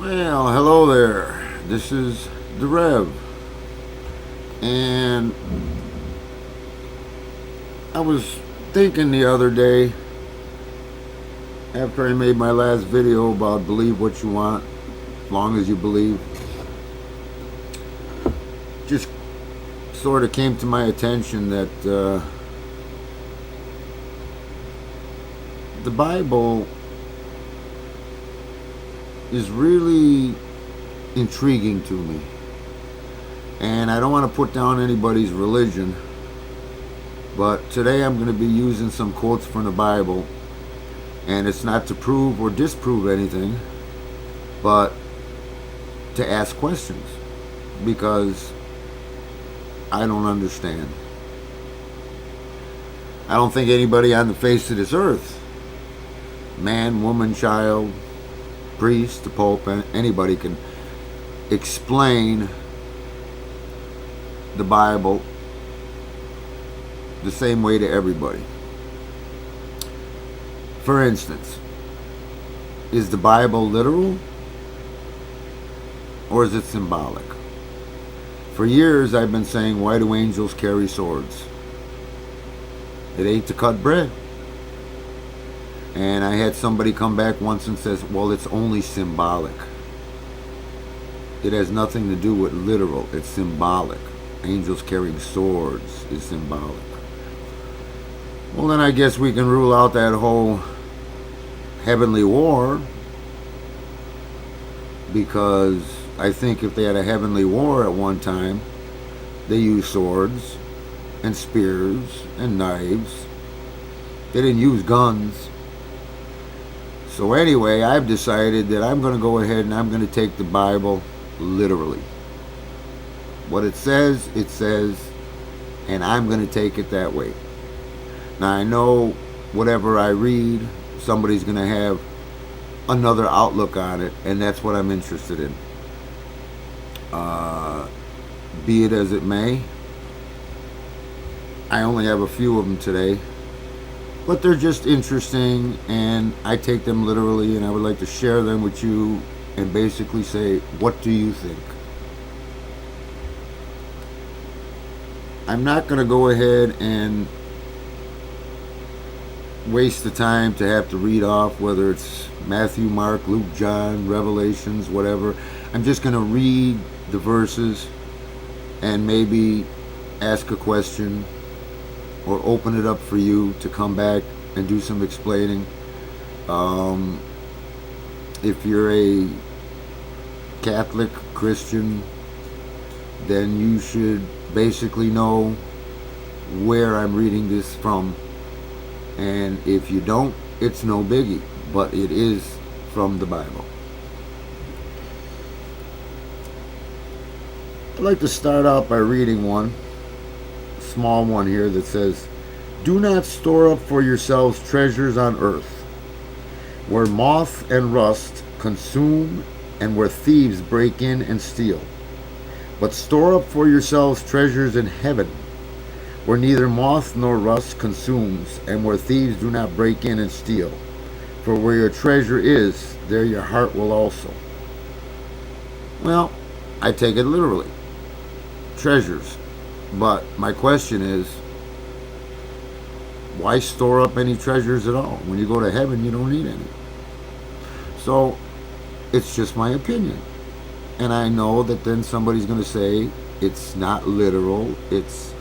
Well, hello there. This is the Rev. And I was thinking the other day, after I made my last video about believe what you want, as long as you believe, just sort of came to my attention that the Bible is really intriguing to me. And I don't want to put down anybody's religion, but today I'm going to be using some quotes from the Bible, and it's not to prove or disprove anything, but to ask questions, because I don't understand. I don't think anybody on the face of this earth, man, woman, child, priest, the pope, anybody can explain the Bible the same way to everybody. For instance, is the Bible literal or is it symbolic? For years I've been saying, why do angels carry swords? It ain't to cut bread. And I had somebody come back once and says, well, it's only symbolic. It has nothing to do with literal. It's symbolic. Angels carrying swords is symbolic. Well, then I guess we can rule out that whole heavenly war, because I think if they had a heavenly war at one time, they used swords and spears and knives. They didn't use guns. So anyway, I've decided that I'm going to go ahead and I'm going to take the Bible literally. What it says, and I'm going to take it that way. Now I know whatever I read, somebody's going to have another outlook on it, and that's what I'm interested in. Be it as it may. I only have a few of them today, but they're just interesting, and I take them literally, and I would like to share them with you and basically say, what do you think? I'm not going to go ahead and waste the time to have to read off whether it's Matthew, Mark, Luke, John, Revelations, whatever. I'm just going to read the verses and maybe ask a question or open it up for you to come back and do some explaining. If you're a Catholic, Christian, then you should basically know where I'm reading this from. And if you don't, it's no biggie, but it is from the Bible. I'd like to start out by reading one, small one here, that says, do not store up for yourselves treasures on earth, where moth and rust consume and where thieves break in and steal. But store up for yourselves treasures in heaven, where neither moth nor rust consumes, and where thieves do not break in and steal. For where your treasure is, there your heart will also. Well, I take it literally. Treasures. But my question is, why store up any treasures at all? When you go to heaven, you don't need any. So, it's just my opinion. And I know that then somebody's going to say, it's not literal, it's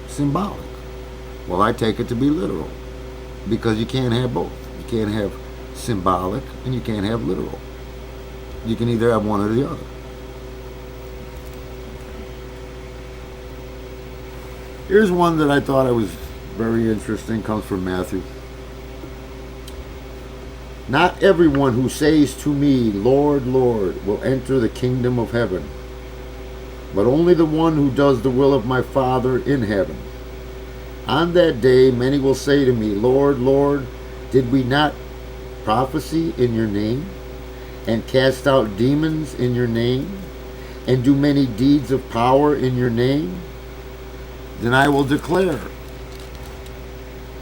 symbolic. Well, I take it to be literal, because you can't have both. You can't have symbolic and you can't have literal. You can either have one or the other. Here's one that I thought was very interesting. Comes from Matthew. Not everyone who says to me, Lord, Lord, will enter the kingdom of heaven, but only the one who does the will of my Father in heaven. On that day, many will say to me, Lord, Lord, did we not prophesy in your name, and cast out demons in your name, and do many deeds of power in your name? Then I will declare,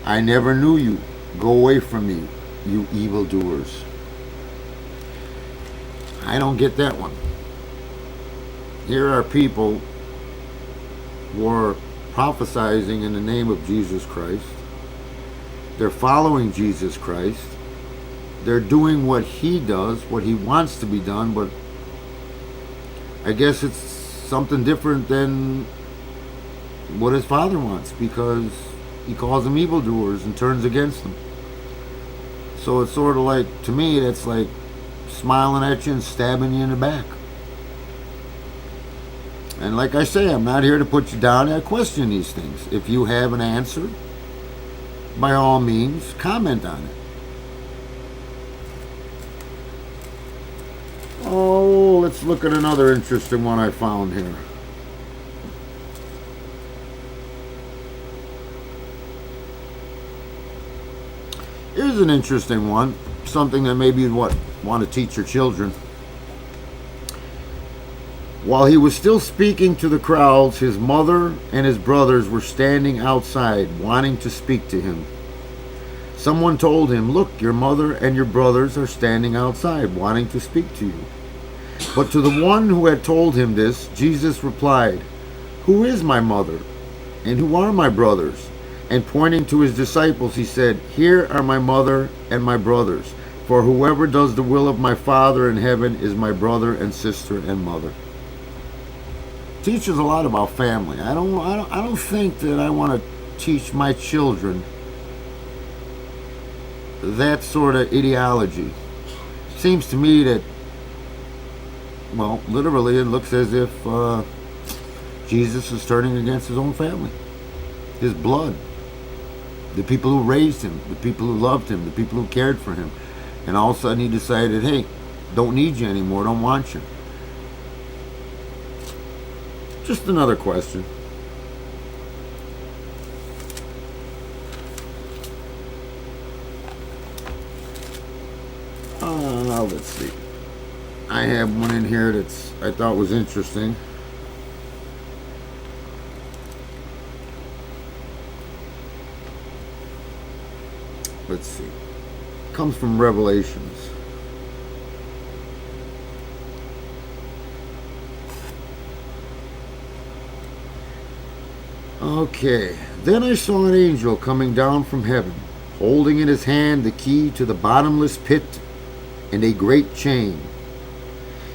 I never knew you. Go away from me, you evildoers. I don't get that one. Here are people who are prophesying in the name of Jesus Christ. They're following Jesus Christ. They're doing what he does, what he wants to be done, but I guess it's something different than what his father wants, because he calls them evildoers and turns against them. So it's sort of like, to me, that's like smiling at you and stabbing you in the back. And like I say, I'm not here to put you down. I question these things. If you have an answer, by all means, comment on it. Oh, let's look at another interesting one I found here. Here's an interesting one, something that maybe you'd want to teach your children. While he was still speaking to the crowds, his mother and his brothers were standing outside, wanting to speak to him. Someone told him, "Look, your mother and your brothers are standing outside, wanting to speak to you." But to the one who had told him this, Jesus replied, "Who is my mother? And who are my brothers?" And pointing to his disciples, he said, "Here are my mother and my brothers. For whoever does the will of my Father in heaven is my brother and sister and mother." Teaches a lot about family. I don't think that I want to teach my children that sort of ideology. Seems to me that, well, literally it looks as if Jesus is turning against his own family, his blood, the people who raised him, the people who loved him, the people who cared for him. And all of a sudden he decided, hey, don't need you anymore, don't want you. Just another question. Let's see. I have one in here that's I thought was interesting. Let's see. It comes from Revelations. Okay. Then I saw an angel coming down from heaven, holding in his hand the key to the bottomless pit and a great chain.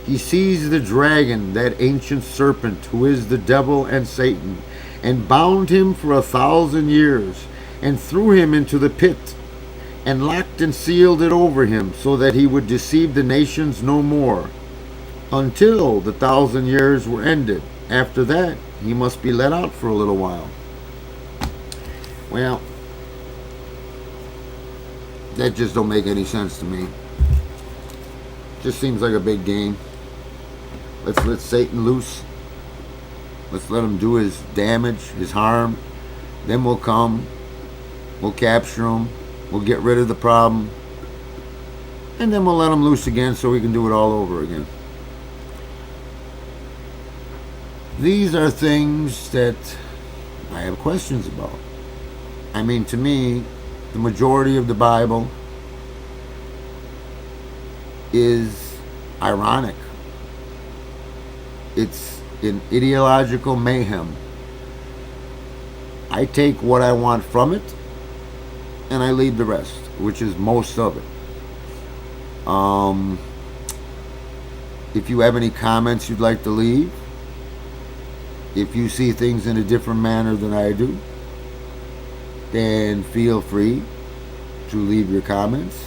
He seized the dragon, that ancient serpent, who is the devil and Satan, and bound him for 1,000 years, and threw him into the pit, and locked and sealed it over him, so that he would deceive the nations no more, until the 1,000 years were ended. After that, he must be let out for a little while. Well, that just don't make any sense to me. Just seems like a big game. Let's let Satan loose. Let's let him do his damage, his harm. Then we'll come. We'll capture him. We'll get rid of the problem. And then we'll let him loose again so we can do it all over again. These are things that I have questions about. I mean, to me, the majority of the Bible is ironic. It's an ideological mayhem. I take what I want from it and I leave the rest, which is most of it. If you have any comments you'd like to leave, if you see things in a different manner than I do, then feel free to leave your comments.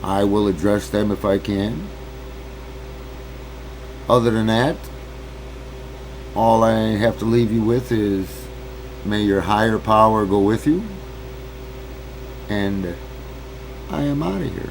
I will address them if I can. Other than that, all I have to leave you with is, may your higher power go with you. And I am out of here.